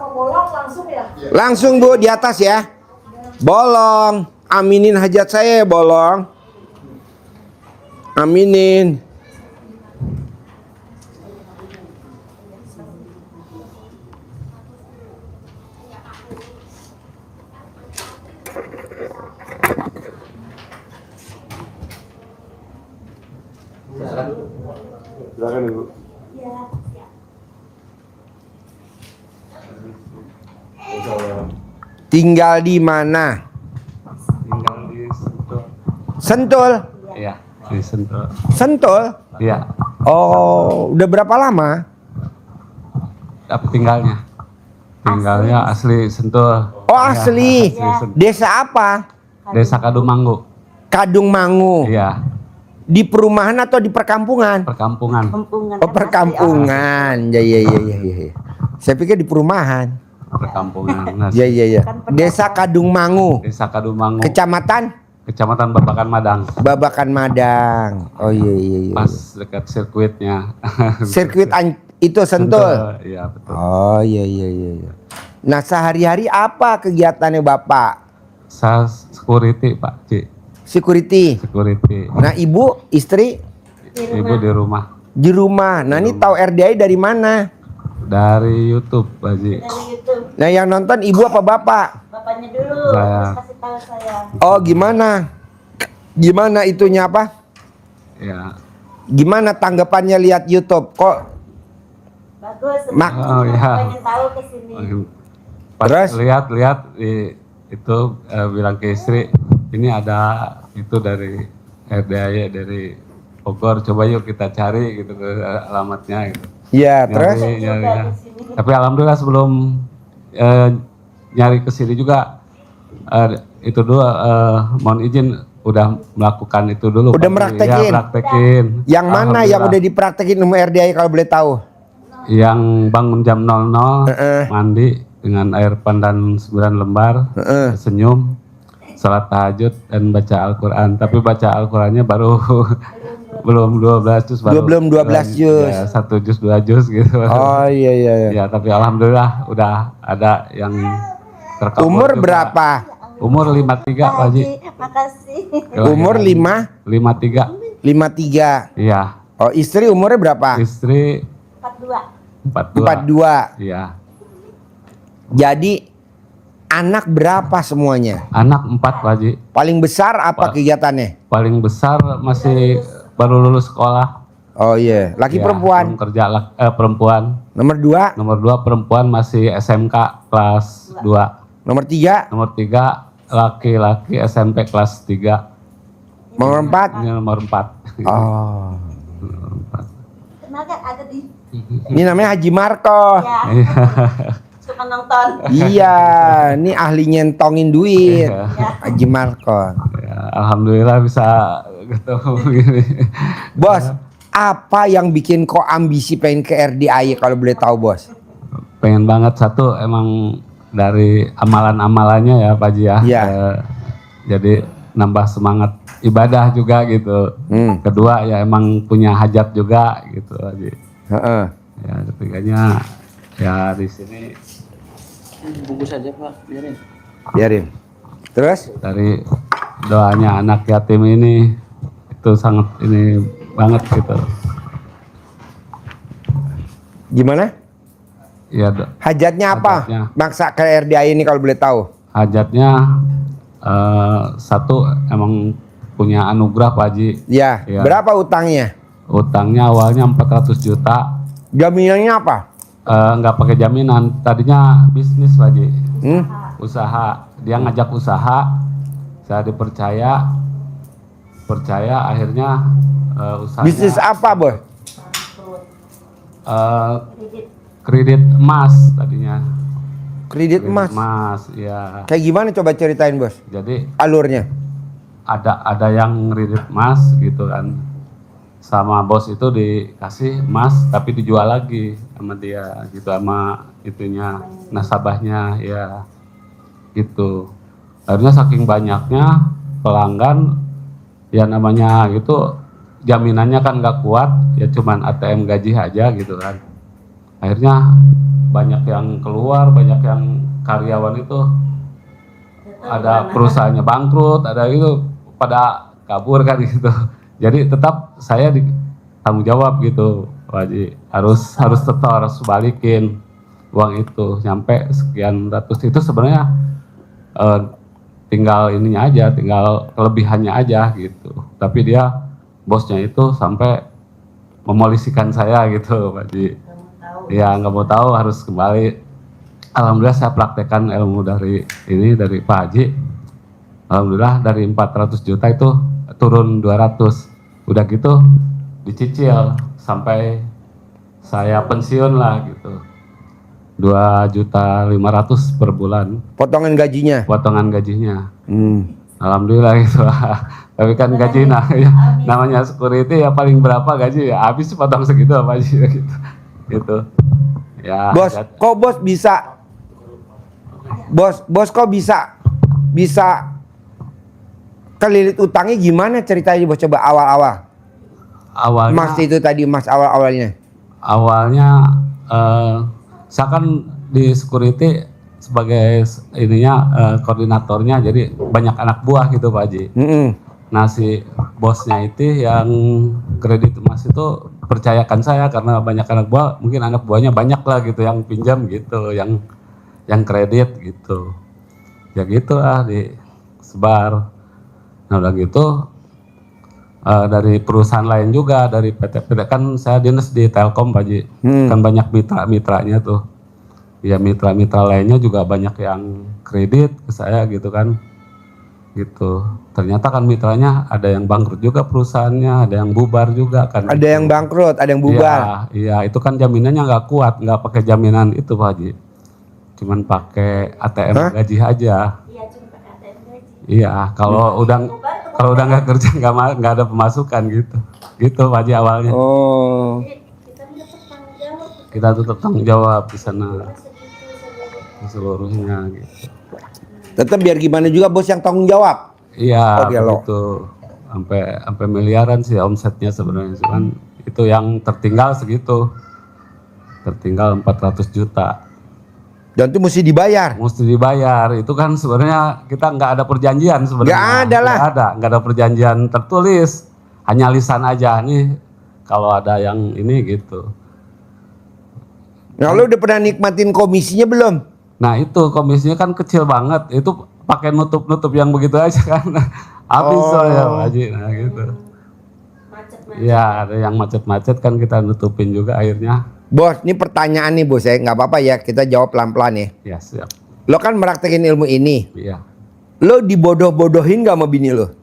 sama bolong langsung ya? Langsung Bu di atas ya. Bolong, aminin hajat saya ya Bolong. Aminin. Silakan Ibu. Tinggal di mana? Tinggal di Sentul. Sentul. Iya, di Sentul. Sentul. Iya, Oh, udah berapa lama? tapi tinggalnya asli Sentul. Oh, asli. Sentul. Desa apa? Desa Kadumanggu. Kadung Mangu. Iya, Di perumahan atau di perkampungan? perkampungan. Oh, perkampungan. Ya, ya, ya, ya, ya. Saya pikir di perumahan. Perkampungan. Nah, Ya, ya, ya. Desa Kadung Mangu. Desa Kadumanggu. Kecamatan Kecamatan Babakan Madang. Babakan Madang. Oh, iya, iya, iya. Pas dekat sirkuitnya. Sirkuit itu Sentul. Iya, betul. Oh, iya, iya, iya, iya. Nah, sehari-hari apa kegiatannya Bapak? Saya security, Pak Ci. Security. Security. Nah, ibu, istri Ibu di rumah. di rumah. Nah, ini tahu RDI dari mana? Dari YouTube, Pak Ji. Dari YouTube. Nah, yang nonton ibu apa bapak? Bapaknya dulu, Saya. terus kasih tahu saya. Oh, gimana? Gimana itunya apa? Ya. Gimana tanggapannya lihat YouTube? Kok Bagus. Mak- Oh, ya. Pengen tahu ke sini. Pas Terus? lihat itu bilang ke istri, ini ada itu dari RDAY dari Bogor, coba yuk kita cari gitu alamatnya gitu. ya, terus Nyari, ya. Tapi alhamdulillah sebelum nyari ke sini juga itu dulu mohon izin udah melakukan itu dulu. Udah Pak. meraktekin? Ya, praktekin. yang mana yang Alhamdulillah. udah dipraktekin ilmu RDI kalau boleh tahu? Yang bangun jam 00, Heeh. mandi dengan air pandan 9 lembar, Heeh. senyum, salat tahajud dan baca Al-Quran. Tapi baca Al-Qurannya baru belum 12 juz, baru Belum 12 juz. Ya, 1 juz 2 juz gitu. Oh, iya, iya, iya. Ya, tapi alhamdulillah udah ada yang terkabul. Umur juga. berapa? Umur 53, Pak Haji. Makasih. Umur 53. 53. Iya. Oh, istri umurnya berapa? Istri 42. 42. Iya. Jadi anak berapa semuanya? Anak 4, Pak Haji. Paling besar apa Pak. kegiatannya? Paling besar masih baru lulus sekolah. Oh iya, laki Ya, perempuan. belum kerja perempuan. Nomor 2, Nomor 2 perempuan masih SMK kelas 2. nomor 3, Nomor 3 laki-laki SMP kelas 3. nomor 4. Ini nomor 4. Oh. Kenal kan ada di Ini namanya Haji Marco. ya. Suka nonton. Iya, ini ahli nyentongin duit. Iya. Haji Marco. Ya, alhamdulillah bisa ketemu gini. Bos, apa yang bikin kok ambisi pengen ke RDI kalau boleh tahu, Bos? Pengen banget, satu emang dari amalan-amalannya ya Pak Haji ya. Iya. Jadi nambah semangat ibadah juga gitu. Kedua ya emang punya hajat juga gitu Pak Haji. Heeh. Ya ketiganya ya di sini Bungkus aja Pak, biarin. Biarin. Terus? dari doanya anak yatim ini itu sangat ini banget gitu. Gimana? Ya Hajatnya apa? Hajatnya. Maksa ke RDI ini kalau boleh tahu. hajatnya satu emang punya anugerah Pak Haji. Ya, Iya. berapa utangnya? Utangnya awalnya 400 juta. Jaminannya apa? Nggak pakai jaminan, tadinya bisnis Pak Haji. Usaha, dia ngajak usaha, saya percaya akhirnya usahanya Bisnis apa, Bos? kredit emas tadinya. Kredit emas. Ya. Kayak gimana coba ceritain, Bos? Jadi Alurnya. ada yang kredit emas gitu kan, sama bos itu dikasih emas tapi dijual lagi sama dia gitu, sama itunya nasabahnya ya gitu. Akhirnya saking banyaknya pelanggan ya namanya gitu, jaminannya kan nggak kuat ya, cuman ATM gaji aja gitu kan. Akhirnya banyak yang keluar, banyak yang karyawan itu ada perusahaannya bangkrut, ada itu pada kabur kan gitu. Jadi tetap saya tanggung jawab gitu, Pak Haji. Harus tetap harus balikin uang itu sampai sekian ratus itu sebenarnya tinggal ininya aja, tinggal kelebihannya aja gitu. Tapi dia bosnya itu sampai memolisikan saya gitu, Pak Haji. Ya nggak mau tahu, harus kembali. Alhamdulillah saya praktekkan ilmu dari Pak Haji. Alhamdulillah dari 400 juta itu turun 200. Udah gitu dicicil sampai saya pensiun lah gitu. 2.500.000 per bulan. Potongan gajinya. Potongan gajinya. Alhamdulillah gitu. Tapi kan gaji namanya security ya paling berapa gaji ya habis potong segitu apa sih gitu. Gitu. Ya. Bos, kok bos bisa? Bos kok bisa kelilit utangnya gimana ceritanya bos, coba awal-awal. Awalnya Mas itu tadi Mas awalnya. Awalnya saya kan di security sebagai koordinatornya, jadi banyak anak buah gitu Pak Haji. Nah si bosnya itu yang kredit emas itu percayakan saya karena banyak anak buah, mungkin anak buahnya banyak lah gitu yang pinjam gitu, yang kredit gitu. Ya gitu lah disebar. Nah udah gitu dari perusahaan lain juga, dari PT kan saya dinas di Telkom Pak Haji. Kan banyak mitra-mitranya tuh. Ya mitra-mitra lainnya juga banyak yang kredit ke saya gitu kan. Gitu. Ternyata kan mitranya ada yang bangkrut juga perusahaannya, ada yang bubar juga kan. Ada gitu. yang bangkrut, ada yang bubar. Iya, itu kan jaminannya nggak kuat, nggak pakai jaminan itu Pak Haji. Cuman pakai ATM gaji aja. Iya, cuma pakai ATM gaji. Iya, kalau udah nggak kerja nggak ada pemasukan gitu. Gitu Pak Haji awalnya. Oh. Kita tetap tanggung jawab. Kita tetap tanggung jawab di sana Segitu seluruhnya gitu. Tetap biar gimana juga bos yang tanggung jawab. Iya, Oke, lo. begitu. Sampai miliaran sih omsetnya sebenarnya, cuman itu yang tertinggal segitu. Tertinggal 400 juta. Dan itu mesti dibayar. Mesti dibayar. Itu kan sebenarnya kita nggak ada perjanjian sebenarnya. Nggak ada lah. Nggak ada perjanjian tertulis. Hanya lisan aja nih. Kalau ada yang ini gitu. Nah, lo udah pernah nikmatin komisinya belum? Nah itu komisinya kan kecil banget. Itu pakai nutup yang begitu aja kan. Habis ya Pak Haji. Nah gitu. macet-macet. Ya ada yang macet-macet kan kita nutupin juga akhirnya. Bos, ini pertanyaan nih bos ya, nggak apa-apa ya, kita jawab pelan-pelan ya. Ya siap. Lo kan meraktekin ilmu ini. Iya. Lo dibodoh-bodohin gak sama bini lo?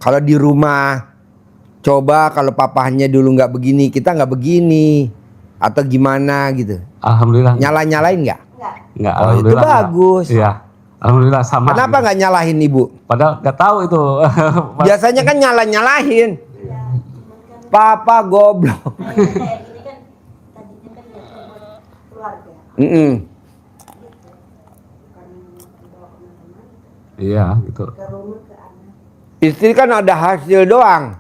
Kalau di rumah, coba kalau papahnya dulu nggak begini, kita nggak begini, atau gimana gitu. Alhamdulillah. Nyala-nyalain nggak? Enggak. Enggak, Oh, itu alhamdulillah. enggak. bagus. Iya. Alhamdulillah sama. Kenapa nggak nyalahin ibu? Padahal nggak tahu itu. Biasanya kan nyala-nyalahin. Ya, cuman kan Papa goblok. kayak gini kan tadinya kan ya buat keluarga. Mm-mm. Gitu. Bukan dibawa kemana-mana. Iya gitu. Ke rumah, ke anak. Istri kan ada hasil doang.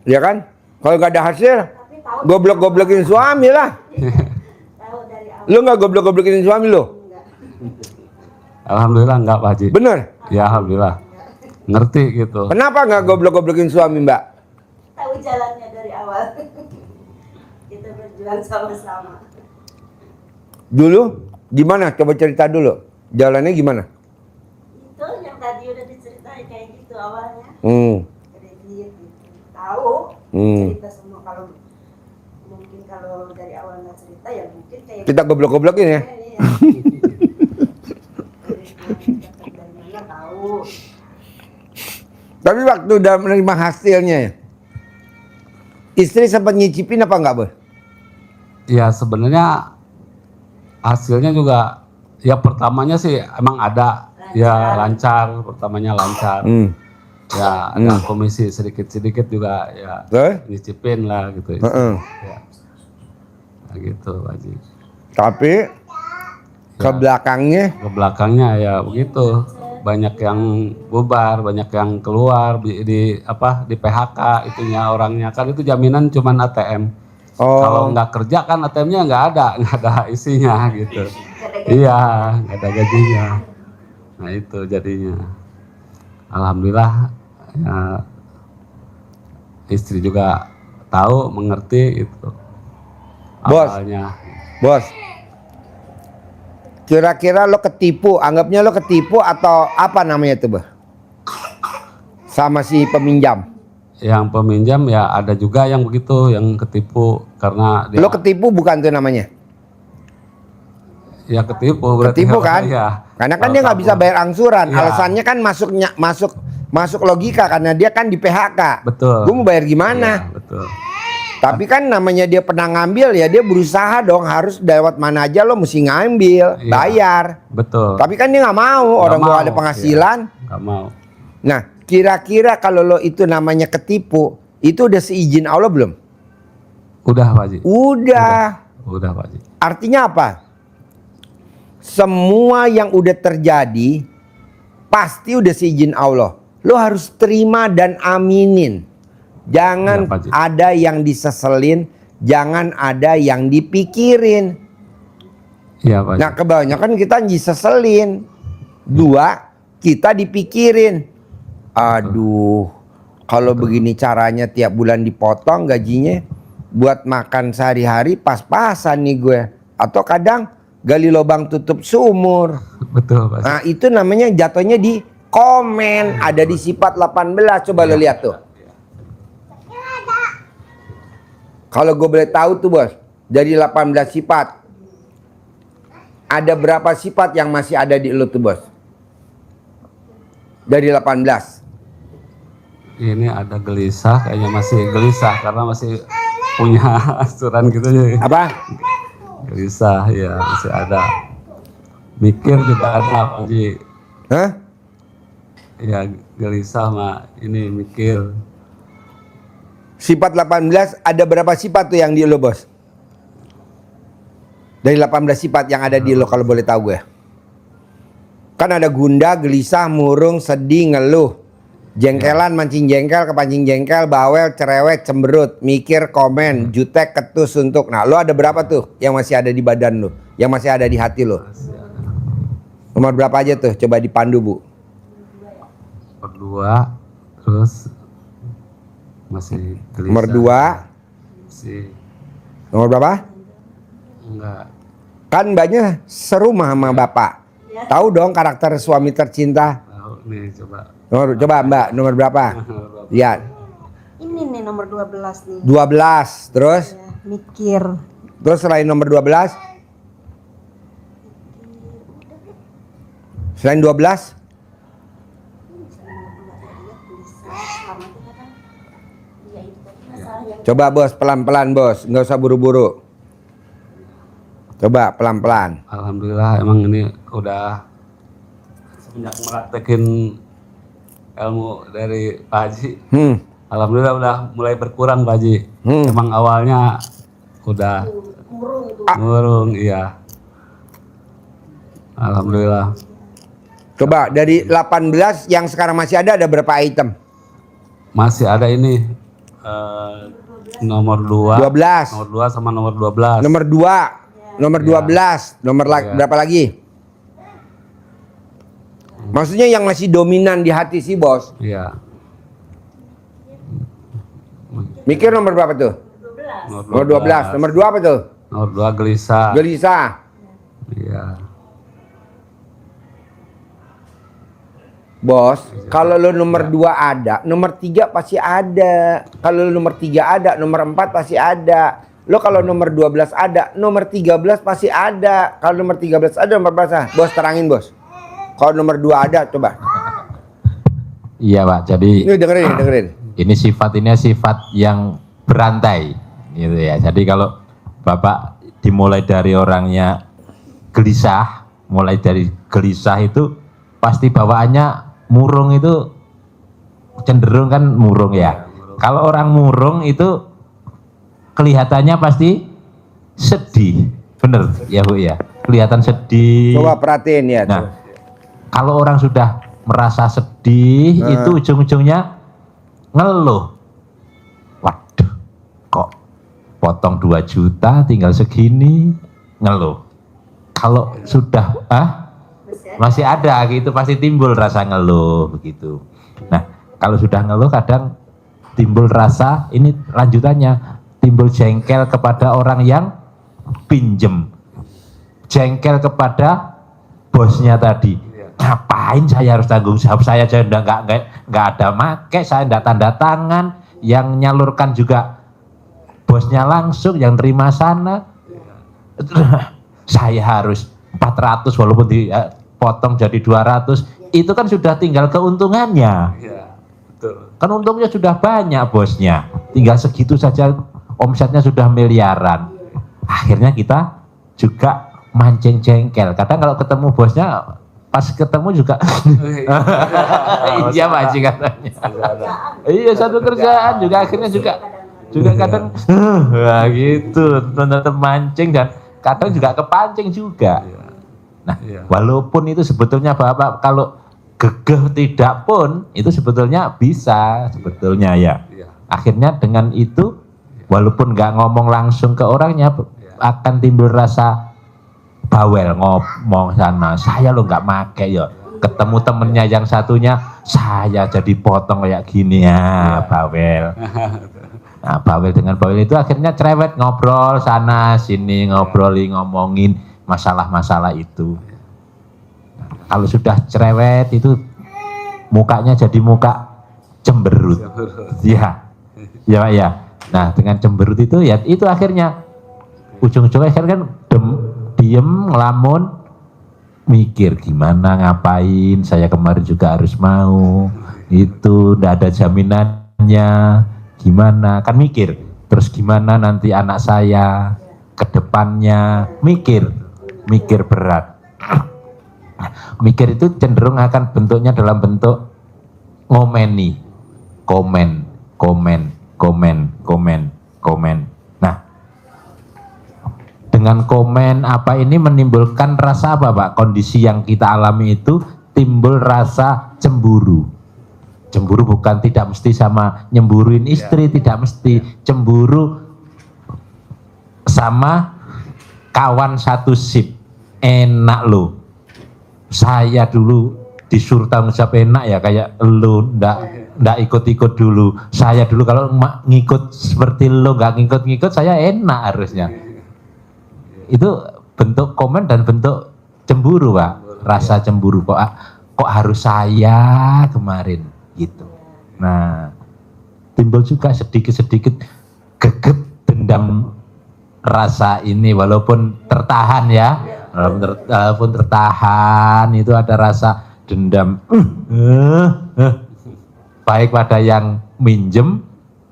Ya kan? Kalau nggak ada hasil, Tapi tahu goblok-goblokin suami lah. tahu dari awal. Lo nggak goblok-goblokin suami lo? Enggak. Alhamdulillah enggak Pak Haji. Bener? Ya alhamdulillah. Ngerti gitu. Kenapa nggak goblok-goblokin suami mbak? Tahu jalannya dari awal. Kita berjuang sama-sama. Dulu gimana? Coba cerita dulu. Jalannya gimana? Itu yang tadi udah diceritain kayak gitu awalnya. Kredit gitu. Tahu cerita semua, kalau mungkin kalau dari awal nggak cerita ya mungkin kayak Kita goblok-goblokin ya. Iya. Dari mana tahu. Tapi waktu udah menerima hasilnya ya, istri sempat nyicipin apa enggak, Bos? Ya sebenarnya hasilnya juga ya pertamanya sih emang ada ya lancar, pertamanya lancar. Ya ada komisi sedikit-sedikit juga ya nyicipin lah gitu. Ya. Nah, gitu Pak Haji. Tapi ke belakangnya Ke belakangnya ya begitu. Banyak yang bubar, banyak yang keluar di PHK itunya orangnya. Kan itu jaminan cuman ATM. Oh. Kalau nggak kerja kan ATM-nya nggak ada isinya gitu. Iya, nggak ada gajinya. Nah itu jadinya. Alhamdulillah ya, istri juga tahu, mengerti itu. Bos. Awalnya. Bos, kira-kira lo ketipu, anggapnya lo ketipu atau apa namanya tuh, Bos? Sama si peminjam. Yang peminjam ya ada juga yang begitu, yang ketipu karena dia Lo ketipu bukan tuh namanya? ya ketipu berarti. Ketipu kan? Ya. Karena kan Kalau dia nggak bisa kabur. bayar angsuran. Iya. Alasannya kan masuk logika karena dia kan di PHK. Betul. Gue mau bayar gimana? Iya, betul. Tapi kan namanya dia pernah ngambil ya dia berusaha dong, harus lewat mana aja lo mesti ngambil, Iya. bayar. Betul. Tapi kan dia nggak mau, Nggak orang gua mau, ada penghasilan. iya, nggak mau. Nah, kira-kira kalau lo itu namanya ketipu, itu udah seizin Allah belum? Udah Pak Haji. Udah Pak Haji. Artinya apa? Semua yang udah terjadi pasti udah seizin Allah. Lo harus terima dan aminin. Jangan Ya, Pak Haji. ada yang diseselin, jangan ada yang dipikirin. Iya Pak Haji. Nah, kebanyakan kita diseselin. Dua, kita dipikirin. Aduh, kalau begini caranya tiap bulan dipotong gajinya, buat makan sehari-hari pas-pasan nih gue. Atau kadang gali lubang tutup sumur. Betul Pak Haji. Nah, itu namanya jatuhnya di komen. Ada di sifat 18. Coba lo lihat tuh. Kalau gue boleh tahu tuh, Bos, dari 18 sifat, ada berapa sifat yang masih ada di lo tuh, Bos? Dari 18. Ini ada gelisah, kayaknya masih gelisah karena masih punya asuran gitu ya. Apa? Gelisah ya masih ada. Mikir juga ada Pak Haji. Hah? Ya gelisah mah ini mikir. Sifat 18 ada berapa sifat tuh yang di lo, Bos? Dari 18 sifat yang ada di lo kalau boleh tahu gue. Kan ada gundah, gelisah, murung, sedih, ngeluh. Jengkelan, mancing jengkel, kepancing jengkel, bawel, cerewet, cemberut, mikir, komen, jutek, ketus, suntuk. Nah, lo ada berapa tuh yang masih ada di badan lo? Yang masih ada di hati lo? Nomor berapa aja tuh? Coba dipandu, Bu. Berdua, terus masih gelisah. Nomor 2. Masih Nomor berapa? enggak. Kan mbaknya serumah sama bapak. Tahu dong karakter suami tercinta. Tahu nih coba. Coba Mbak, nomor berapa? Lihat. Ini nih nomor 12 nih. 12. Terus? Ya, mikir. Terus selain nomor 12? Selain 12? Coba Bos, pelan-pelan Bos. Nggak usah buru-buru. Coba pelan-pelan. Alhamdulillah emang ini udah semenjak meraktekin ilmu dari Pak Haji. Alhamdulillah udah mulai berkurang Pak Haji. Emang awalnya udah murung, iya. Alhamdulillah. Coba dari 18 yang sekarang masih ada berapa item? Masih ada ini nomor 2. 12. Nomor 2 sama nomor 12. Nomor 2. Nomor 12. Nomor berapa lagi? Maksudnya yang masih dominan di hati si Bos. Iya. Mikir nomor berapa tuh? 12. Nomor 12. Nomor 2 apa tuh? Nomor 2 gelisah. Gelisah. Iya. Bos, kalau lo nomor 2 ada, nomor 3 pasti ada. Kalau lo nomor 3 ada, nomor 4 pasti ada. Lo kalau nomor 12 ada, nomor 13 pasti ada. Kalau nomor 13 ada, nomor berapa? Bos terangin, Bos. Kalau nomor 2 ada, coba. Iya Pak, jadi Ini dengerin. ini sifat yang berantai gitu ya. Jadi kalau Bapak dimulai dari orangnya gelisah, mulai dari gelisah itu pasti bawaannya murung, itu cenderung kan murung ya. Kalau orang murung itu kelihatannya pasti sedih, bener ya Bu ya, kelihatan sedih. Coba perhatiin ya. Nah, Tuh. kalau orang sudah merasa sedih itu ujung-ujungnya ngeluh. Waduh, kok potong 2 juta tinggal segini, ngeluh. Kalau sudah masih ada gitu, pasti timbul rasa ngeluh begitu. Nah, kalau sudah ngeluh kadang timbul rasa, ini lanjutannya, timbul jengkel kepada orang yang pinjem, jengkel kepada bosnya tadi. Ngapain saya harus tanggung jawab, saya aja nggak ada make, saya nggak tanda tangan, yang nyalurkan juga bosnya langsung, yang terima sana. Saya harus 400 walaupun dipotong jadi 200, itu kan sudah tinggal keuntungannya. Iya, betul. Kan untungnya sudah banyak bosnya, tinggal segitu saja omsetnya sudah miliaran. Akhirnya kita juga mancing jengkel. Kadang kalau ketemu bosnya, pas ketemu juga iya mancing katanya. Iya, satu kerjaan juga akhirnya juga kadang gitu, tetap mancing dan kadang juga kepancing juga. Nah, walaupun itu sebetulnya Bapak kalau gegeh tidak pun itu sebetulnya bisa sebetulnya ya. Akhirnya dengan itu walaupun nggak ngomong langsung ke orangnya akan timbul rasa bawel, ngomong sana, saya lo nggak make ya, ketemu temennya yang satunya saya jadi potong kayak gini ya, bawel. Nah, bawel dengan bawel itu akhirnya cerewet, ngobrol sana sini, ngomongin masalah-masalah itu. Nah, kalau sudah cerewet itu mukanya jadi muka cemberut, ya. Nah, dengan cemberut itu ya itu akhirnya ujung-ujungnya akhirnya kan diem, ngelamun, mikir gimana, ngapain, saya kemarin juga harus mau, itu ndak ada jaminannya, gimana, kan mikir, terus gimana nanti anak saya ke depannya, mikir berat. Mikir itu cenderung akan bentuknya dalam bentuk ngomeni, komen. Nah, dengan komen apa ini menimbulkan rasa apa Pak? Kondisi yang kita alami itu timbul rasa cemburu. Cemburu bukan tidak mesti sama nyemburuin istri, tidak mesti. Cemburu sama kawan satu sip. Enak lo. Saya dulu disuruh tanggung jawab enak ya, kayak lo ndak ikut-ikut dulu. Saya dulu kalau ngikut seperti lo nggak ngikut-ngikut, saya enak harusnya. Itu bentuk komen dan bentuk cemburu Pak, rasa cemburu kok harus saya kemarin gitu. Nah, timbul juga sedikit-sedikit gegep dendam rasa ini walaupun tertahan ya, walaupun tertahan itu ada rasa dendam baik pada yang minjem.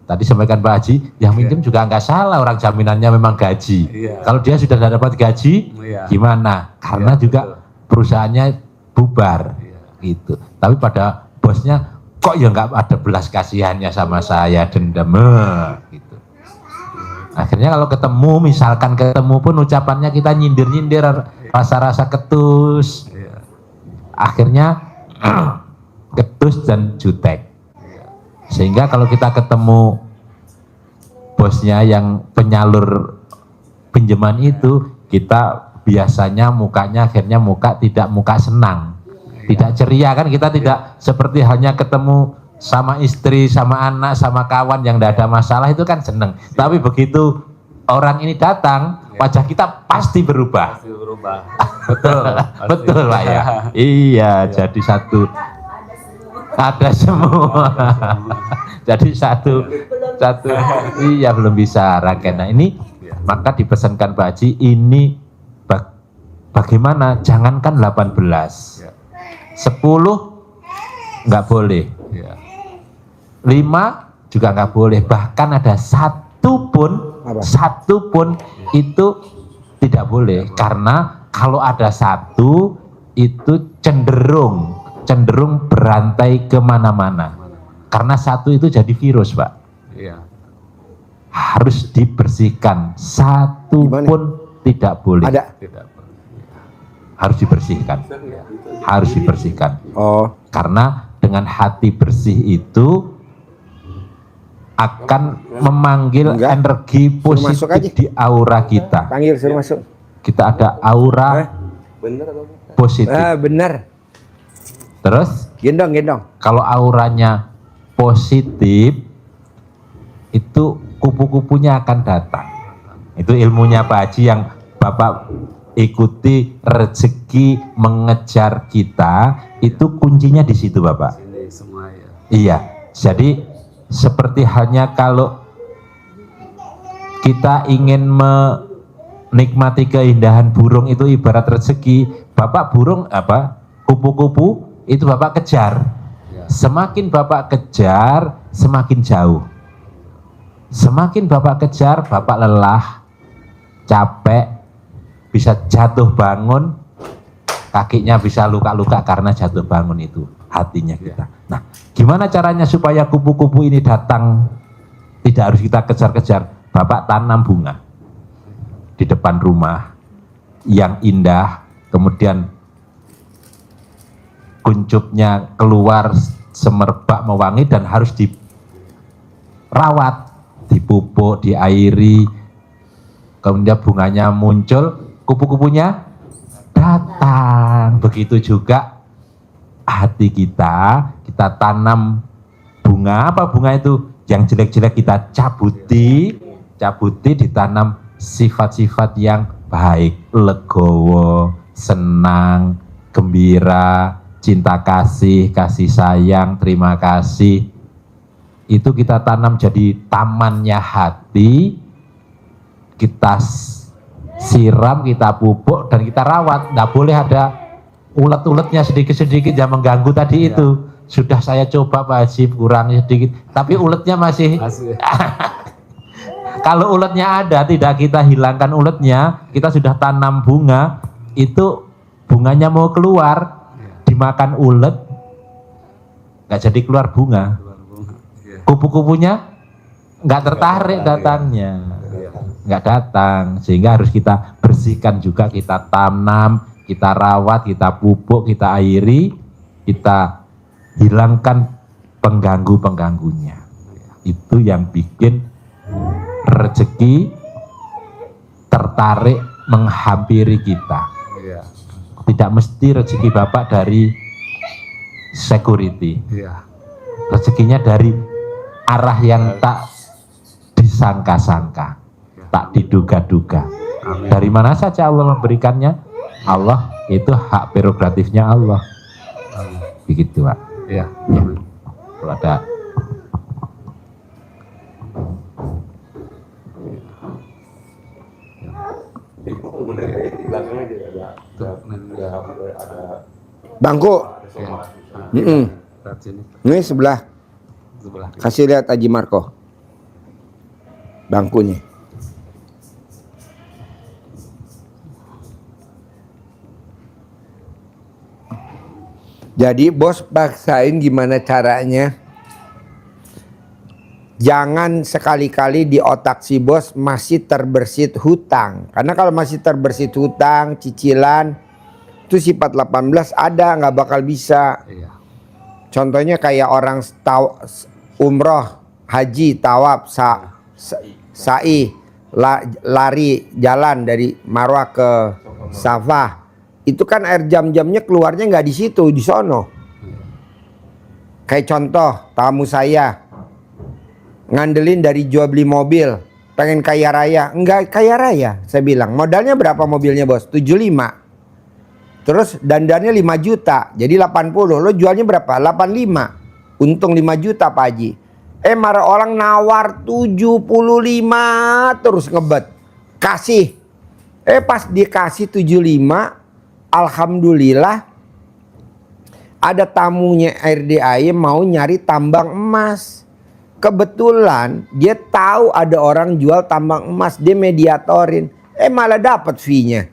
Tadi sampaikan Pak Haji, yang minjem juga nggak salah, orang jaminannya memang gaji. Kalau dia sudah tidak dapat gaji, gimana? Karena juga perusahaannya bubar, gitu. Tapi pada bosnya, kok ya nggak ada belas kasihannya sama saya, dendam, gitu. Akhirnya kalau ketemu, misalkan ketemu pun ucapannya kita nyindir-nyindir, rasa-rasa ketus. Akhirnya ketus dan jutek. Sehingga kalau kita ketemu bosnya yang penyalur pinjaman itu, kita biasanya mukanya akhirnya tidak muka senang, tidak ceria kan, kita tidak seperti hanya ketemu sama istri, sama anak, sama kawan yang tidak ada masalah itu kan seneng. Tapi begitu orang ini datang, wajah kita pasti berubah. Betul Pak ya. Iya, jadi satu. Ada semua. Jadi satu iya belum bisa rangkai. Nah ini maka dipesankan Pak Haji, ini bagaimana, jangankan 18, 10 nggak boleh, 5 juga nggak boleh, bahkan ada satu pun itu tidak boleh, karena kalau ada satu itu cenderung berantai kemana-mana, karena satu itu jadi virus Pak. Harus dibersihkan, satu pun tidak boleh. Harus dibersihkan. Oh, karena dengan hati bersih itu akan memanggil Enggak. energi Suruh masuk aja. positif di aura kita. Panggil suruh masuk. Kita ada aura positif. Benar. Terus Gendong. kalau auranya positif, itu kupu-kupunya akan datang. Itu ilmunya Pak Haji yang Bapak ikuti, rezeki mengejar kita, itu kuncinya di situ Bapak. Ini semua ya. Iya, jadi seperti halnya kalau kita ingin menikmati keindahan burung, itu ibarat rezeki. Bapak burung apa? Kupu-kupu itu Bapak kejar. Semakin Bapak kejar, semakin jauh. Semakin Bapak kejar, Bapak lelah, capek, bisa jatuh bangun, kakinya bisa luka-luka karena jatuh bangun itu hatinya kita. Nah, gimana caranya supaya kupu-kupu ini datang? Tidak harus kita kejar-kejar. Bapak tanam bunga di depan rumah yang indah, kemudian kuncupnya keluar semerbak mewangi dan harus dirawat, dipupuk, diairi, kemudian bunganya muncul, kupu-kupunya datang. Begitu juga hati kita tanam bunga. Apa bunga itu? Yang jelek-jelek kita cabuti, ditanam sifat-sifat yang baik, legowo, senang, gembira, cinta kasih, kasih sayang, terima kasih. Itu kita tanam jadi tamannya hati, kita siram, kita pupuk, dan kita rawat. Nggak boleh ada ulet-uletnya sedikit-sedikit yang mengganggu tadi itu. Sudah saya coba Pak Haji, kurangi sedikit, tapi uletnya masih. Kalau uletnya ada, tidak kita hilangkan uletnya, kita sudah tanam bunga, itu bunganya mau keluar, dimakan ulet, nggak jadi keluar bunga. Kupu-kupunya nggak tertarik datangnya, nggak datang. Sehingga harus kita bersihkan juga, kita tanam, kita rawat, kita pupuk, kita airi, kita hilangkan pengganggu-pengganggunya. Itu yang bikin rezeki tertarik menghampiri kita. Tidak mesti rezeki Bapak dari security. Rezekinya dari arah yang tak disangka-sangka, tak diduga-duga. Dari mana saja Allah memberikannya? Allah, itu hak prerogatifnya Allah. Begitu Pak. Ya. Kalau ada bangku. Ini sebelah. Kasih lihat Haji Marco. Bangkunya. Jadi bos paksain gimana caranya. Jangan sekali-kali di otak si bos masih terbersit hutang. Karena kalau masih terbersit hutang, cicilan, itu sifat 18 ada, nggak bakal bisa. Contohnya kayak orang umroh, haji, tawaf, sa'i, lari jalan dari Marwah ke Safah. Itu kan air jam-jamnya keluarnya nggak di situ, di sono. Kayak contoh, tamu saya ngandelin dari jual beli mobil, pengen kaya raya. Enggak kaya raya, saya bilang. Modalnya berapa mobilnya bos? 75. Terus dandannya 5 juta, jadi 80. Lo jualnya berapa? 85. Untung 5 juta Pak Haji. Marah orang nawar 75 terus ngebet. Kasih. Pas dikasih 75, alhamdulillah ada tamunya RDAY mau nyari tambang emas. Kebetulan dia tahu ada orang jual tambang emas, dia mediatorin. Malah dapat fee-nya.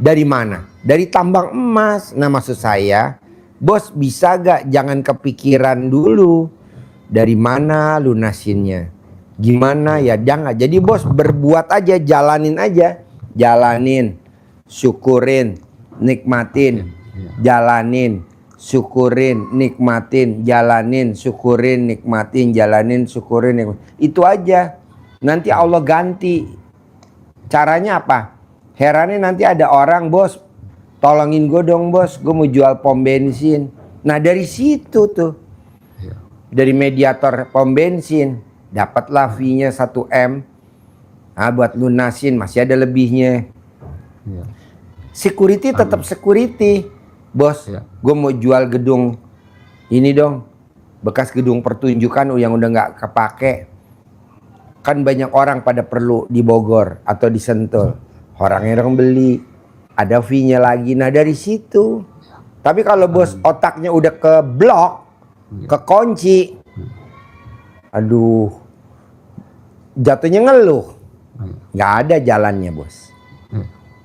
Dari mana? Dari tambang emas. Nah maksud saya, bos bisa gak jangan kepikiran dulu dari mana lunasinnya, gimana ya, jangan. Jadi bos berbuat aja, jalanin aja, jalanin, syukurin, nikmatin, jalanin, syukurin, nikmatin, jalanin, syukurin, nikmatin, jalanin, syukurin, nikmatin. Itu aja. Nanti Allah ganti. Caranya apa? Herannya nanti ada orang, bos, tolongin gue dong bos, gue mau jual pom bensin. Nah dari situ tuh, dari mediator pom bensin, dapatlah fee-nya 1M. Nah, buat lunasin, masih ada lebihnya. Security tetap security. Bos, gue mau jual gedung ini dong, bekas gedung pertunjukan yang udah nggak kepake. Kan banyak orang pada perlu di Bogor atau di Sentul. Orangnya orang beli, ada fee-nya lagi. Nah dari situ. Tapi kalau bos otaknya udah ke blok, ke kunci, aduh, jatuhnya ngeluh. Nggak ada jalannya bos.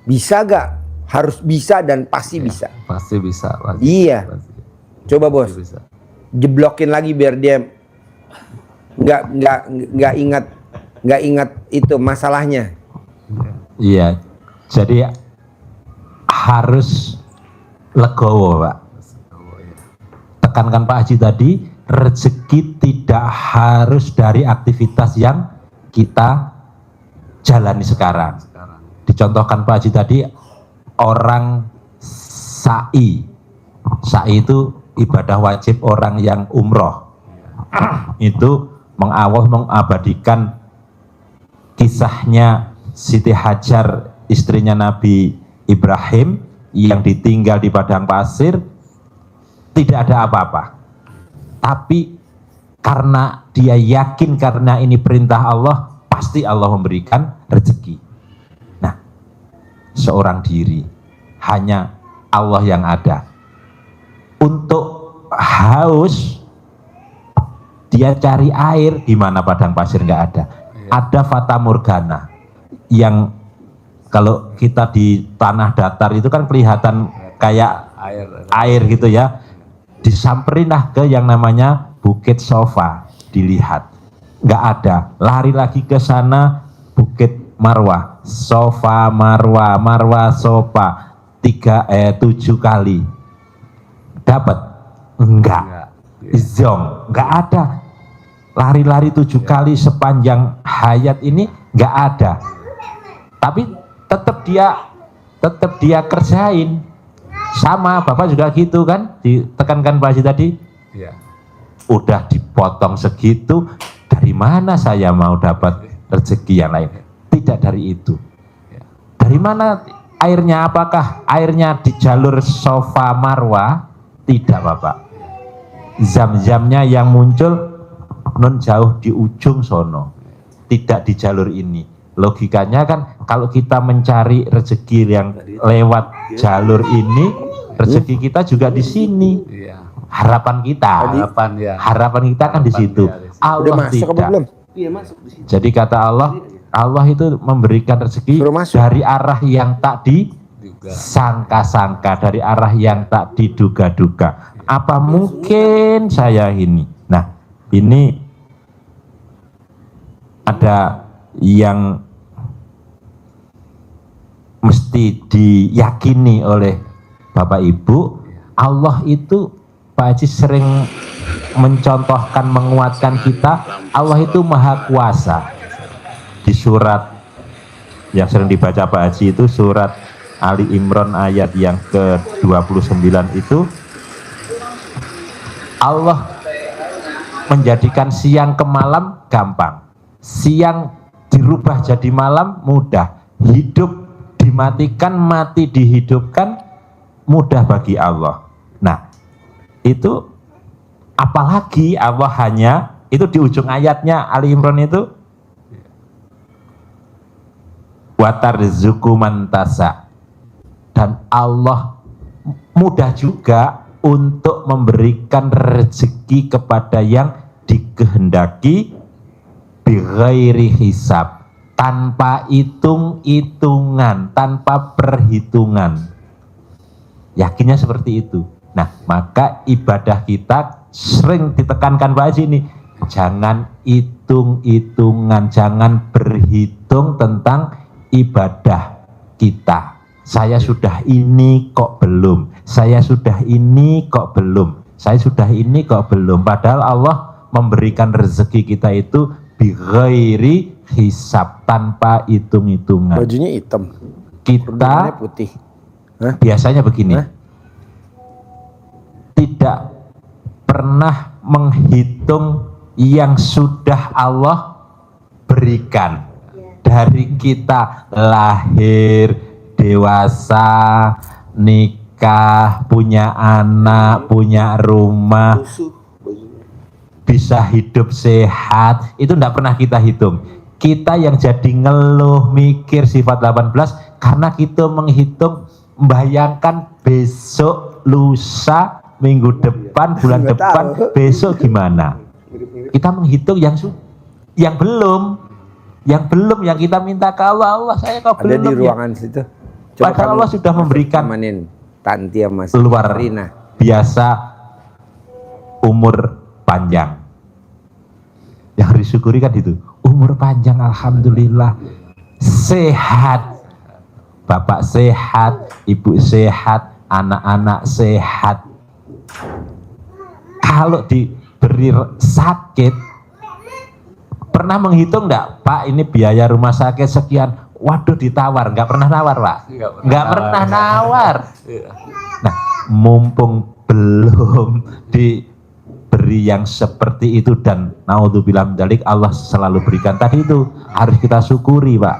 Bisa gak? Harus bisa dan pasti bisa. Pasti bisa. Pasti, Iya. pasti. Coba bos, Bisa. jeblokin lagi biar dia nggak ingat itu masalahnya. Iya, jadi harus legowo, Pak. Tekankan Pak Haji tadi, rezeki tidak harus dari aktivitas yang kita jalani sekarang. Dicontohkan Pak Haji tadi, orang sa'i. Sa'i itu ibadah wajib orang yang umroh. Itu mengabadikan kisahnya Siti Hajar, istrinya Nabi Ibrahim yang ditinggal di padang pasir, tidak ada apa-apa. Tapi karena dia yakin karena ini perintah Allah, pasti Allah memberikan rezeki. Nah, seorang diri hanya Allah yang ada. Untuk haus, dia cari air di mana padang pasir nggak ada. Ada fata morgana yang kalau kita di tanah datar itu kan kelihatan kayak air gitu ya. Disamperinlah ke yang namanya Bukit Sofa, dilihat nggak ada. Lari lagi ke sana, Bukit Marwah, Sofa Marwah, Marwah Sofa, 7 kali dapat enggak. Zong nggak ada. Lari-lari 7 kali sepanjang hayat ini nggak ada. Tapi tetap dia kerjain. Sama Bapak juga gitu kan, ditekankan Pak Haji tadi. Iya. Udah dipotong segitu, dari mana saya mau dapat rezeki yang lain? Tidak dari itu. Dari mana airnya? Apakah airnya di jalur Sofa Marwah? Tidak Bapak. Zam-zamnya yang muncul non jauh di ujung sono, tidak di jalur ini. Logikanya kan kalau kita mencari rezeki yang lewat jalur ini, rezeki kita juga di sini. Iya. Harapan kita, harapan kita kan di situ. Allah Udah masuk apa tidak. belum? Iya masuk di sini. Jadi kata Allah, Allah itu memberikan rezeki Suruh masuk. dari arah yang tak disangka-sangka, dari arah yang tak diduga-duga. Apa mungkin saya ini? Nah, ini ada yang mesti diyakini oleh Bapak Ibu. Allah itu, Pak Haji sering mencontohkan, menguatkan kita, Allah itu maha kuasa. Di surat yang sering dibaca Pak Haji itu surat Ali Imran ayat yang ke-29 itu, Allah menjadikan siang ke malam gampang, siang dirubah jadi malam mudah, hidup dimatikan, mati dihidupkan mudah bagi Allah. Nah, itu apalagi Allah hanya, itu di ujung ayatnya Ali Imran itu, watarzuku mantasa, dan Allah mudah juga untuk memberikan rezeki kepada yang dikehendaki bighairi hisab, tanpa hitung-hitungan, tanpa perhitungan. Yakinnya seperti itu. Nah, maka ibadah kita sering ditekankan Pak Haji ini, jangan hitung-hitungan, jangan berhitung tentang ibadah kita. Saya sudah ini kok belum. saya sudah ini kok belum, saya sudah ini kok belum. Padahal Allah memberikan rezeki kita itu bighairi hisab, tanpa hitung-hitungan. Bajunya hitam, Kita putih. biasanya begini, tidak pernah menghitung yang sudah Allah berikan. Dari kita lahir, dewasa, nikah, punya anak, punya rumah, bisa hidup sehat, itu tidak pernah kita hitung. Kita yang jadi ngeluh mikir sifat 18 karena kita menghitung, membayangkan besok, lusa, minggu depan, bulan depan, besok gimana. Kita menghitung yang belum, yang kita minta ke Allah. Allah, saya kok Ada belum di ya. ruangan situ. Padahal Allah sudah memberikan temanin Tanti sama luar Rina. biasa umur panjang. Yang disyukuri kan itu, umur panjang, alhamdulillah, sehat, bapak sehat, ibu sehat, anak-anak sehat. Kalau diberi sakit, pernah menghitung enggak, Pak, ini biaya rumah sakit sekian? Waduh, ditawar, nggak pernah nawar, Pak. Nggak pernah nawar. Nah, mumpung belum diberi yang seperti itu, dan naudzubillah min dzalik, Allah selalu berikan tadi itu, harus kita syukuri, Pak.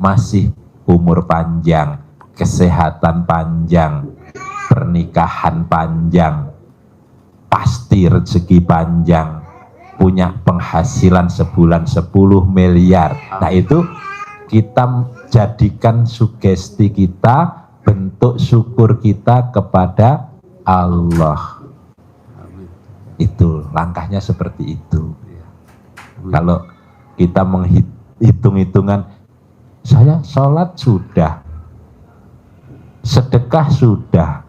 Masih umur panjang, kesehatan panjang, pernikahan panjang, pasti rezeki panjang, punya penghasilan sebulan 10 miliar. Nah, itu kita jadikan sugesti kita, bentuk syukur kita kepada Allah. Itu langkahnya seperti itu. Kalau kita menghitung-hitungan, saya sholat sudah, sedekah sudah,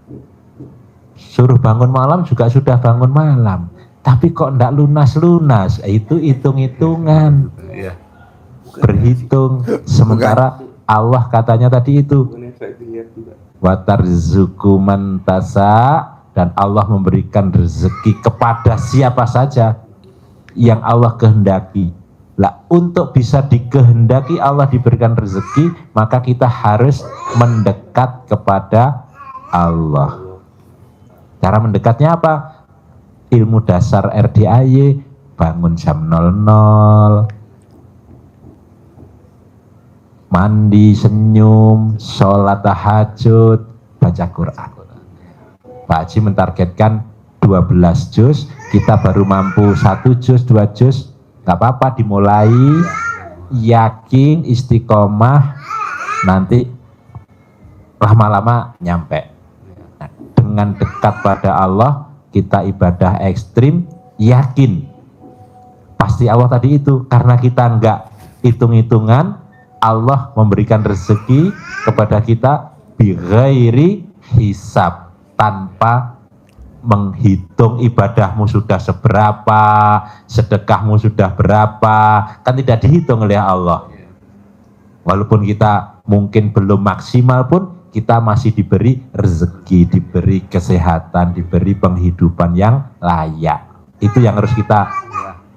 suruh bangun malam juga sudah bangun malam, tapi kok enggak lunas-lunas, itu hitung-hitungan. Berhitung, sementara Allah katanya tadi itu watarzuku man tasa, dan Allah memberikan rezeki kepada siapa saja yang Allah kehendaki. Lah, untuk bisa dikehendaki Allah diberikan rezeki, maka kita harus mendekat kepada Allah. Cara mendekatnya apa? Ilmu dasar RDAY, bangun jam 00, mandi, senyum, sholat tahajud, baca Quran. Pak Haji mentargetkan 12 juz, kita baru mampu 1 juz, 2 juz, nggak apa-apa, dimulai, yakin, istiqomah, nanti lama-lama nyampe. Nah, dengan dekat pada Allah, kita ibadah ekstrim, yakin, pasti Allah tadi itu, karena kita nggak hitung-hitungan, Allah memberikan rezeki kepada kita bighairi hisab, tanpa menghitung ibadahmu sudah seberapa, sedekahmu sudah berapa, kan tidak dihitung oleh Allah. Walaupun kita mungkin belum maksimal pun, kita masih diberi rezeki, diberi kesehatan, diberi penghidupan yang layak. Itu yang harus kita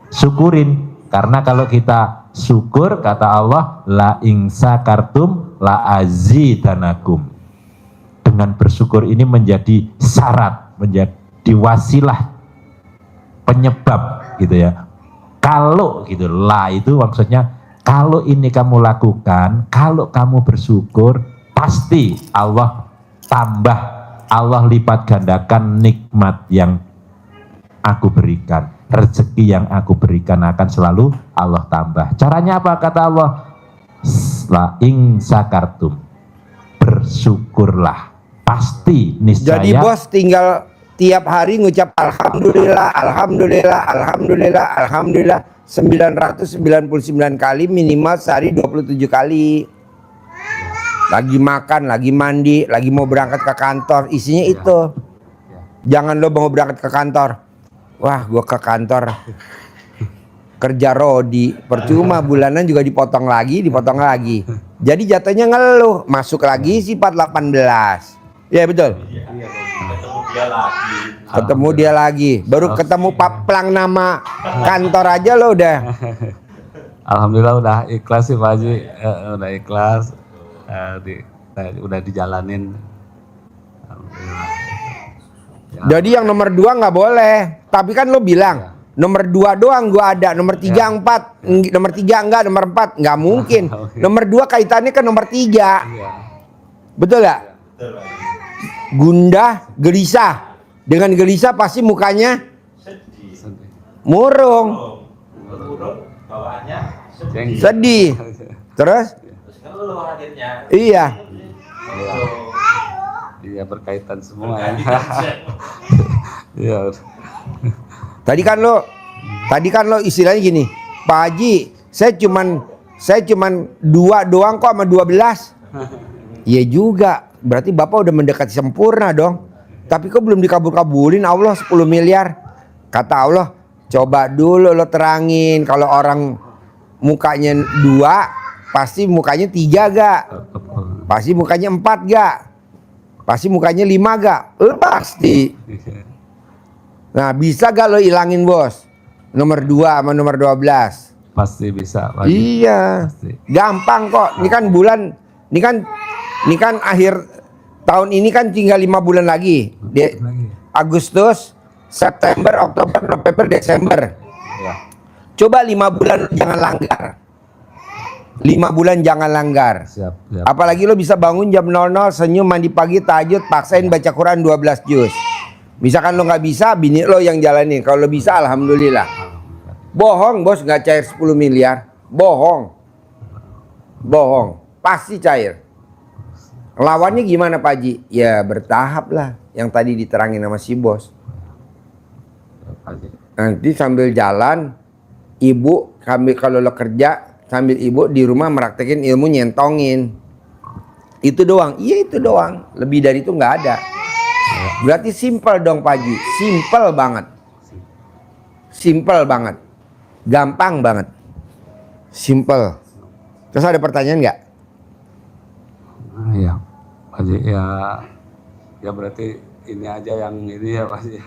syukurin. Karena kalau kita syukur, kata Allah, la in sakartum la azidanakum. Dengan bersyukur ini menjadi syarat, menjadi wasilah, penyebab gitu ya. Kalau gitu, la itu maksudnya kalau ini kamu lakukan, kalau kamu bersyukur, pasti Allah tambah, Allah lipat gandakan nikmat yang aku berikan, rezeki yang aku berikan akan selalu Allah tambah. Caranya apa? Kata Allah, la in sakartum, bersyukurlah, pasti niscaya. Jadi bos tinggal tiap hari ngucap alhamdulillah, alhamdulillah, alhamdulillah, alhamdulillah 999 kali, minimal sehari 27 kali. Lagi makan, lagi mandi, lagi mau berangkat ke kantor, isinya itu. Jangan lo mau berangkat ke kantor, wah gua ke kantor kerja rodi, percuma, bulanan juga dipotong lagi. Jadi jatuhnya ngeluh, masuk lagi sifat 18. Ya betul. Ketemu dia lagi. Baru ketemu paplang nama kantor aja lo udah. Alhamdulillah udah ikhlas sih Pak Haji. Udah ikhlas. Udah dijalanin. Alhamdulillah. Ya. Jadi yang nomor 2 nggak boleh. Tapi kan lo bilang nomor 2 doang gua ada, nomor 3 4, nomor 3 enggak, nomor 4 nggak mungkin. Nomor 2 kaitannya ke nomor 3. Iya. Betul nggak? Gundah, gelisah. Dengan gelisah pasti mukanya Sedih. murung, bawaannya sedih. Terus? Iya. Iya berkaitan semua ya. Iya. Tadi kan lo istilahnya gini, Pak Haji, saya cuman 2 doang kok sama 12. Iya juga, berarti Bapak udah mendekati sempurna dong. Tapi kok belum dikabul-kabulin Allah 10 miliar. Kata Allah, coba dulu lo terangin kalau orang mukanya 2, pasti mukanya 3 gak? Pasti mukanya 4 gak? Pasti mukanya 5 gak? Pasti. Nah, bisa gak lo ilangin bos? Nomor 2 sama nomor 12? Pasti bisa Pak Haji. Iya. Pasti. Gampang kok. Ini kan bulan, ini kan akhir tahun ini kan tinggal 5 bulan lagi. Agustus, September, Oktober, November, Desember. Ya. Coba 5 bulan jangan langgar. 5 bulan jangan langgar. Siap, siap. Apalagi lo bisa bangun jam 00, senyum, mandi pagi, tahajud, paksain baca Quran 12 juz. Misalkan lo nggak bisa, bini lo yang jalanin. Kalau lo bisa, alhamdulillah. Bohong bos, nggak cair 10 miliar. Bohong. Bohong. Pasti cair. Lawannya gimana Pak Haji? Ya bertahap lah. Yang tadi diterangin sama si bos. Nanti sambil jalan, ibu kalau lo kerja, sambil ibu di rumah meraktekin ilmu nyentongin. Itu doang. Iya itu doang. Lebih dari itu nggak ada. Berarti simple dong Pak Haji. Simple banget. Simple banget. Gampang banget. Simple. Terus ada pertanyaan nggak? Iya Pak Haji, ya berarti ini aja yang ini ya Pak Haji.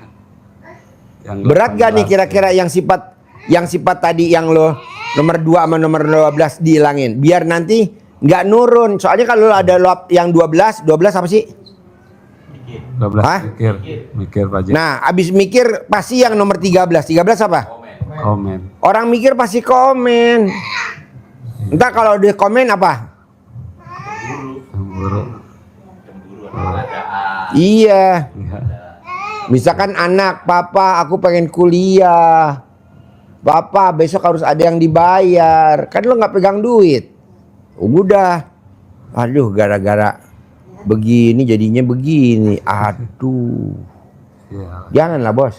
Yang Berat gak nih kira-kira yang sifat tadi yang lo nomor 2 sama nomor 12 dihilangin biar nanti nggak nurun. Soalnya kalau ada yang 12 apa sih? 12 Hah? mikir Pak Haji. Nah, abis mikir pasti yang nomor 13. 13 apa? Komen. Orang mikir pasti komen. Entah kalau dia komen apa? Cemburu. Iya. Iya. Misalkan anak, papa aku pengen kuliah. Papa besok harus ada yang dibayar. Kan lo nggak pegang duit. Udah. Aduh, gara-gara begini jadinya begini. Aduh. Iya. Janganlah bos.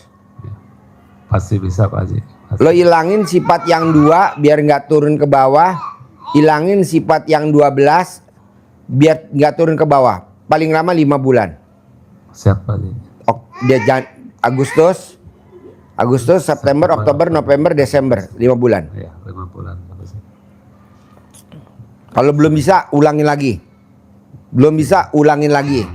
Pasti bisa Pak Haji. Pasti. Lo ilangin sifat yang 2 biar nggak turun ke bawah. Ilangin sifat yang 12 biar nggak turun ke bawah. Paling lama 5 bulan. Siap Pak Haji. Agustus, September, Oktober, November, Desember. 5 bulan. Iya, 5 bulan. Kalau belum bisa ulangin lagi. Belum bisa ulangin lagi.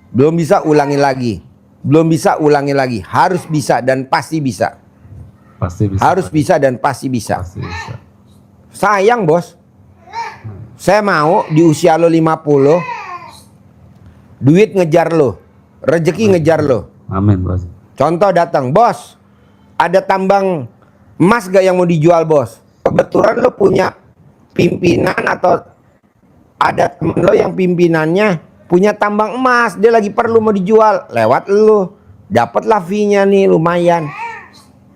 Belum bisa ulangin lagi. Belum bisa ulangin lagi. Harus bisa dan pasti bisa. Pasti bisa. Harus bisa dan pasti bisa. Pasti bisa. Sayang bos. Saya mau di usia lo 50, duit ngejar lo, rezeki ngejar lo. Amin Bos. Contoh datang, bos, ada tambang emas gak yang mau dijual bos? Kebetulan lo punya pimpinan atau ada temen lo yang pimpinannya punya tambang emas, dia lagi perlu mau dijual, lewat lo, dapatlah fee-nya nih lumayan,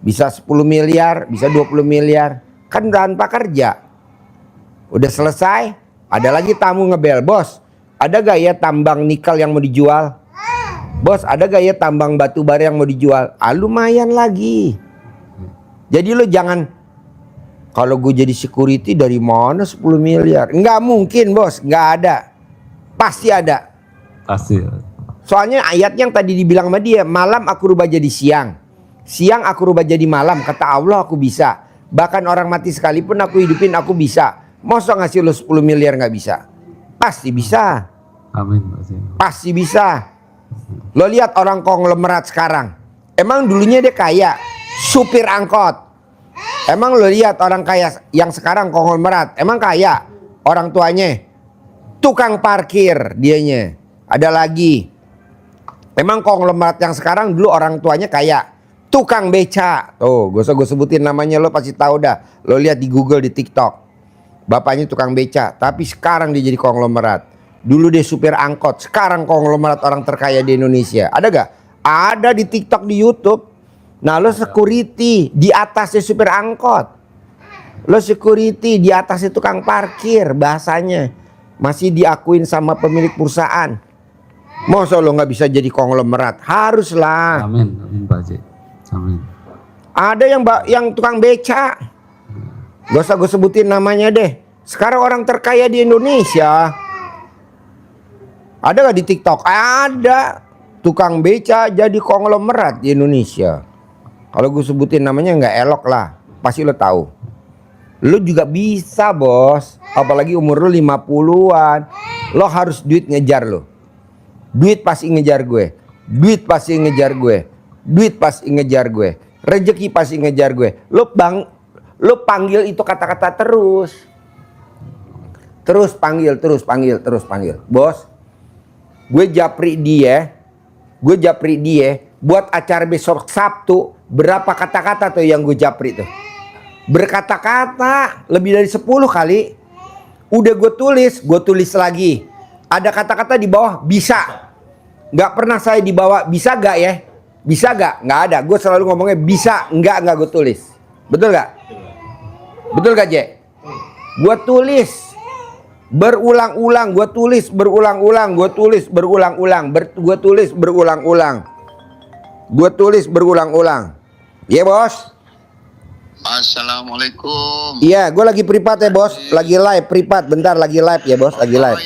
bisa 10 miliar, bisa 20 miliar, kan tanpa kerja. Udah selesai, ada lagi tamu ngebel, bos, ada gak ya tambang nikel yang mau dijual? Bos, ada gak ya tambang batu bara yang mau dijual? Ah, lumayan lagi. Jadi lo jangan, kalau gue jadi security dari mana 10 miliar? Nggak mungkin bos, nggak ada. Pasti ada. Pasti. Soalnya ayatnya yang tadi dibilang sama dia, malam aku rubah jadi siang, siang aku rubah jadi malam. Kata Allah aku bisa. Bahkan orang mati sekalipun aku hidupin aku bisa. Masa ngasih lo 10 miliar nggak bisa? Pasti bisa. Amin Bos. Pasti bisa. Lo lihat orang konglomerat sekarang. Emang dulunya dia kaya, supir angkot. Emang lo lihat orang kaya yang sekarang konglomerat, emang kaya orang tuanya? Tukang parkir dianya. Ada lagi. Emang konglomerat yang sekarang dulu orang tuanya kaya, tukang beca. Tuh, gue sebutin namanya, lo pasti tahu dah. Lo lihat di Google, di TikTok. Bapaknya tukang beca, tapi sekarang dia jadi konglomerat. Dulu dia supir angkot, sekarang konglomerat orang terkaya di Indonesia. Ada gak? Ada di TikTok, di YouTube. Nah, lo security di atasnya supir angkot. Lo security di atasnya tukang parkir, bahasanya. Masih diakuin sama pemilik perusahaan. Masa lo gak bisa jadi konglomerat? Haruslah. Amin, amin Pak Haji. Amin. Ada yang tukang beca. Gak usah gue sebutin namanya deh. Sekarang orang terkaya di Indonesia. Ada gak di TikTok? Ada. Tukang beca jadi konglomerat di Indonesia. Kalau gue sebutin namanya nggak elok lah. Pasti lo tahu. Lo juga bisa bos. Apalagi umur lo 50-an. Lo harus duit ngejar lo. Duit pasti ngejar gue. Duit pasti ngejar gue. Duit pasti ngejar gue. Rezeki pasti ngejar gue. Lo panggil itu kata-kata terus. Terus panggil. Bos, gue japri dia buat acara besok Sabtu. Berapa kata-kata tuh yang gue japri tuh? Berkata-kata lebih dari 10 kali. Udah gue tulis lagi. Ada kata-kata di bawah bisa. Gak pernah saya di bawah bisa gak ya? Bisa gak? Gak ada. Gue selalu ngomongnya bisa, enggak gue tulis. Betul gak? Betul gak, Jek? Gue tulis berulang-ulang, gue tulis berulang-ulang. Iya bos. Assalamualaikum. Iya, gue lagi privat ya bos. Lagi live privat, bentar lagi live ya bos. Lagi live.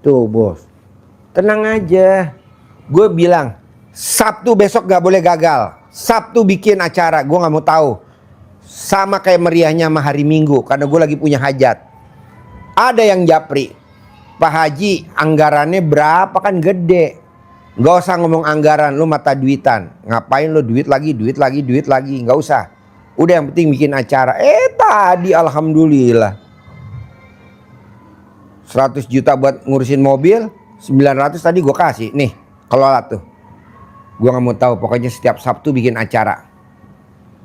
Tuh bos, tenang aja. Gue bilang Sabtu besok gak boleh gagal. Sabtu bikin acara, gue gak mau tahu. Sama kayak meriahnya sama hari Minggu, karena gue lagi punya hajat. Ada yang japri, Pak Haji anggarannya berapa, kan gede. Gak usah ngomong anggaran, lu mata duitan. Ngapain lu duit lagi, gak usah. Udah yang penting bikin acara. Tadi alhamdulillah 100 juta buat ngurusin mobil, 900 tadi gue kasih. Nih, kelola tuh. Gue gak mau tahu, pokoknya setiap Sabtu bikin acara.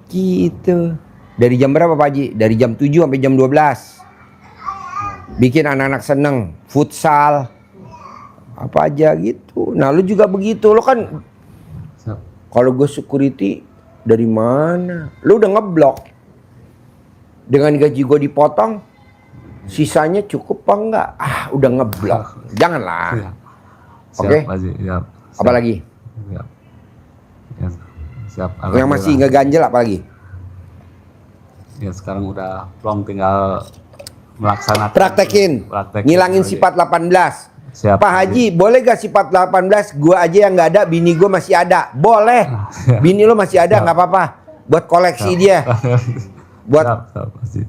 Gitu. Dari jam berapa Pak Haji? Dari jam 7 sampai jam 12. Bikin anak-anak seneng, futsal, apa aja gitu. Nah lu juga begitu, lo kan. Kalau gue security dari mana? Lu udah ngeblok. Dengan gaji gue dipotong, sisanya cukup apa enggak? Udah ngeblok. Janganlah. Ya. Oke? Siap. Apa lagi? Siap. Ya, siap. Yang masih ngeganjel apa lagi? Ya sekarang udah plong, tinggal melaksanakan. Praktekin. Ngilangin Haji. sifat 18. Siap, Pak Haji, boleh gak sifat 18? Gue aja yang gak ada, bini gue masih ada. Boleh. Bini lo masih ada, gak apa-apa. Buat koleksi dia. Buat siap, Haji.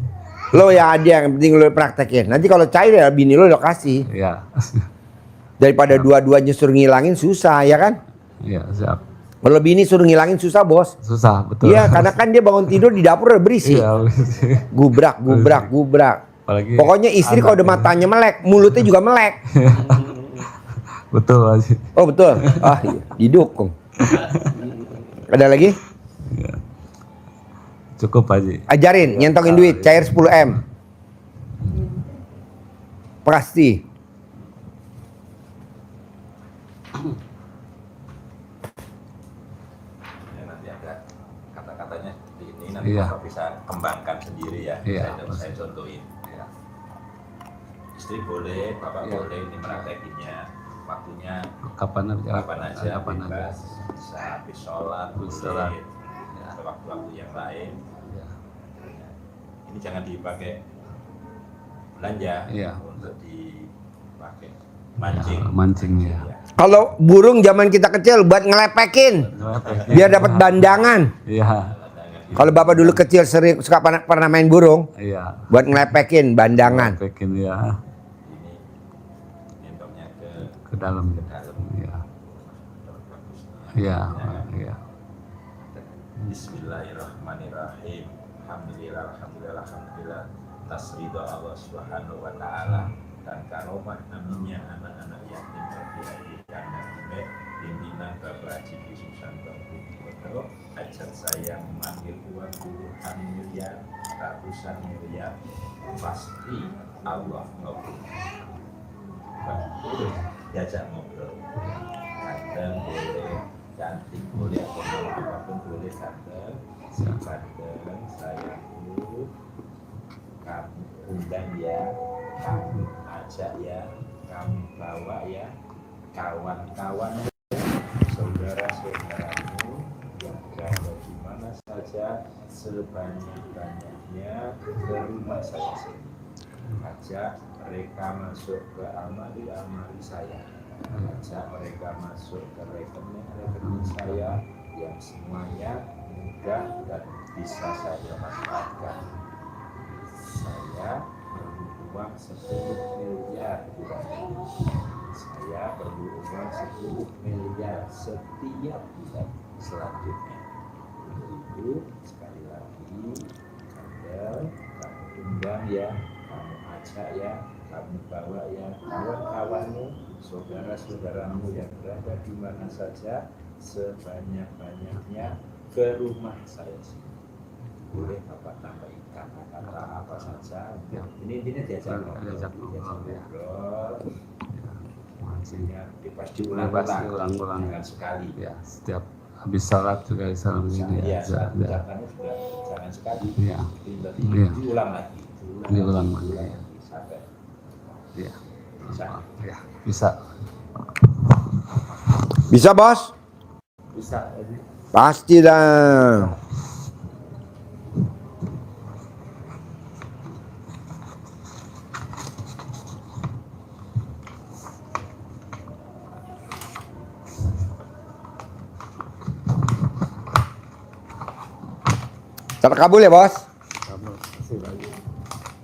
lo yang ada, yang penting lo praktekin. Nanti kalau cair ya bini lo kasih. Iya. Daripada dua-duanya suruh ngilangin susah, ya kan? Iya, siap. Kalau bini suruh ngilangin susah bos. Susah, betul. Iya, karena kan dia bangun tidur di dapur udah berisik. Iya, Gubrak. apalagi Pokoknya istri kalau udah matanya melek, mulutnya juga melek. betul Haji. Oh betul. Iya, didukung. Ada lagi? Ya. Cukup Haji. Ajarin, nyentongin duit, cair 10M. Pasti. Nanti ada kata-katanya seperti ini, nanti Iya. Bapak bisa kembangkan sendiri ya. Iya. Saya contohin. Ya. Istri boleh, Bapak Iya. boleh ini praktekinnya. Waktunya Kapan aja? kapan aja, Kapan aja. bebas. Bisa habis sholat, Habis sholat. boleh. Ya. Atau waktu-waktu yang lain. Ya. Ini jangan dipakai belanja, Iya. untuk dipakai mancing. Mancing ya. Kalau burung zaman kita kecil buat ngelepekin, biar dapat bandangan. Iya. Kalau bapak dulu kecil sering suka pernah main burung, Iya. buat ngelepekin bandangan. Pekin ya Ini nyentongnya ke dalam. dalam. Ya. Iya, iya. Bismillahirrahmanirrahim. Alhamdulillah. Atas ridho Allah Subhanahu wa taala dan karomah aminnya anak-anak yatim piatu dan pimpinan Bapak Haji Susanto Putra ajak saya memanggil uang puluhan miliar, ratusan miliar, pasti Allah ngobrol. Boleh diajak ngobrol. Kadang boleh, cantik boleh, apapun boleh kadang. Kadang sayangku, kamu undang ya, kamu ajak ya, kamu bawa ya, kawan-kawan, saudara-saudaramu yang berada di mana saja, sebanyak-banyaknya ke rumah saya sini. Ajak mereka masuk ke amali saya, ajak mereka masuk ke rekening saya yang semuanya mudah dan bisa saya manfaatkan. Saya perlu uang 10 miliar bulan ini. Saya perlu uang 10 miliar setiap bulan selanjutnya. Itu sekali lagi, kamu undang ya, kamu ajak ya, kamu bawa ya, kawan-kawanmu, saudara-saudaramu yang berada di mana saja, sebanyak-banyaknya ke rumah saya sini. Boleh Bapak tambahkan kata-kata apa saja. Ini intinya diajak ngobrol. Maksudnya pas diulang-ulang dengan sekali. Ya, setiap habis sholat juga salam ini ya. aja. Ucapannya juga jangan sekali. Iya. Diulang lagi. Diulang lagi. Sampai. Iya. Bisa. Ya, bisa. Bisa, Bos? Bisa. Pasti dah. Terkabul ya, Bos?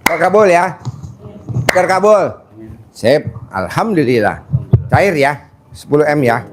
Terkabul ya? Terkabul. Sip, alhamdulillah. Cair ya, 10 M ya.